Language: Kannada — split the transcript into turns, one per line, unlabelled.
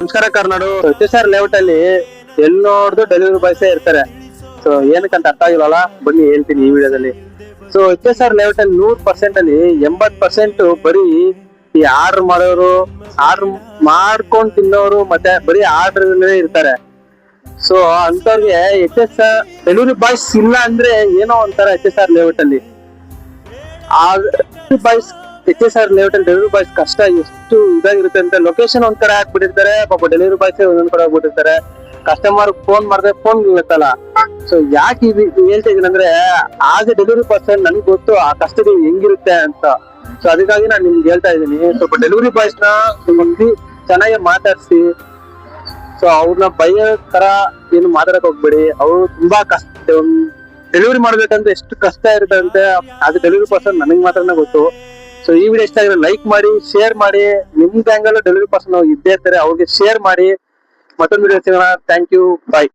ನಮಸ್ಕಾರ ಕರ್ನಾಡು HSR ಲೇಔಟ್ ಅಲ್ಲಿ ಎಲ್ಲಿ ನೋಡಿದ್ರು ಡೆಲಿವರಿ ಬಾಯ್ಸೇ ಇರ್ತಾರೆ. ಸೊ ಏನಕ್ಕಂತ ಅರ್ಥ ಆಗಿಲ್ವಲ್ಲ, ಬನ್ನಿ ಹೇಳ್ತೀನಿ ಈ ವಿಡಿಯೋದಲ್ಲಿ. ಸೊ HSR ಲೇಔಟ್ ಅಲ್ಲಿ 100% ಅಲ್ಲಿ 80% ಬರೀ ಈ ಆರ್ಡರ್ ಮಾಡೋರು, ಆರ್ಡರ್ ಮಾಡ್ಕೊಂಡ್ ತಿನ್ನೋರು, ಮತ್ತೆ ಬರೀ ಆರ್ಡರ್ ಇರ್ತಾರೆ. ಸೊ ಅಂತವ್ರಿಗೆ HSR ಡೆಲಿವರಿ ಬಾಯ್ಸ್ ಇಲ್ಲ ಅಂದ್ರೆ ಏನೋ ಒಂಥರ HSR ಲೇಔಟ್ ಅಲ್ಲಿ ಬಾಯ್ಸ್ HSR ಲೇಔಟ್ ಅಲ್ಲಿ ಡೆಲಿವರಿ ಬಾಯ್ಸ್ ಕಷ್ಟ ಎಷ್ಟು ಇದಾಗಿರುತ್ತೆ ಅಂತ. ಲೊಕೇಶನ್ ಒಂದ್ ಕಡೆ ಹಾಕ್ಬಿಟ್ಟಿರ್ತಾರೆ, ಪಾಪ ಡೆಲಿವರಿ ಬಾಯ್ಸ್ ಒಂದೊಂದ್ ಕಡೆ ಹೋಗ್ಬಿಟ್ಟಿರ್ತಾರೆ. ಕಸ್ಟಮರ್ ಫೋನ್ ಮಾಡಿದ್ರೆ ಫೋನ್ ಇರುತ್ತಲ್ಲ. ಸೊ ಯಾಕೆ ಹೇಳ್ತಾ ಇದೀನಿ ಅಂದ್ರೆ, ಆಸ್ ಎ ಡೆಲಿವರಿ ಪರ್ಸನ್ ನನ್ಗೆ ಗೊತ್ತು ಆ ಕಷ್ಟಗಳು ಹೆಂಗಿರುತ್ತೆ ಅಂತ. ಸೊ ಅದಕ್ಕಾಗಿ ನಾನು ನಿಮ್ಗೆ ಹೇಳ್ತಾ ಇದೀನಿ, ಸ್ವಲ್ಪ ಡೆಲಿವರಿ ಬಾಯ್ಸ್ ನ ಚೆನ್ನಾಗಿ ಮಾತಾಡ್ಸಿ. ಸೊ ಅವ್ರನ್ನ ಬೈಯೋ ತರ ಏನು ಮಾತಾಡಕ್ ಹೋಗ್ಬೇಡಿ. ಅವ್ರು ತುಂಬಾ ಕಷ್ಟ, ಡೆಲಿವರಿ ಮಾಡ್ಬೇಕಂದ್ರೆ ಎಷ್ಟು ಕಷ್ಟ ಇರುತ್ತೆ ಅದು ಡೆಲಿವರಿ ಪರ್ಸನ್ ನನಗೆ ಮಾತ್ರನೇ ಗೊತ್ತು. ಸೊ ಈ ವಿಡಿಯೋ ಇಷ್ಟ ಆಗಿದ್ರೆ ಲೈಕ್ ಮಾಡಿ, ಶೇರ್ ಮಾಡಿ. ನಿಮ್ ಬ್ಯಾಂಗಲ್ಲೂ ಡೆಲಿವರಿ ಪರ್ಸನ್ ಇದ್ದೇ ಇರ್ತಾರೆ, ಅವ್ರಿಗೆ ಶೇರ್ ಮಾಡಿ. ಮತ್ತೊಂದು ವಿಡಿಯೋ ಸಿಗೋಣ. Thank you, bye.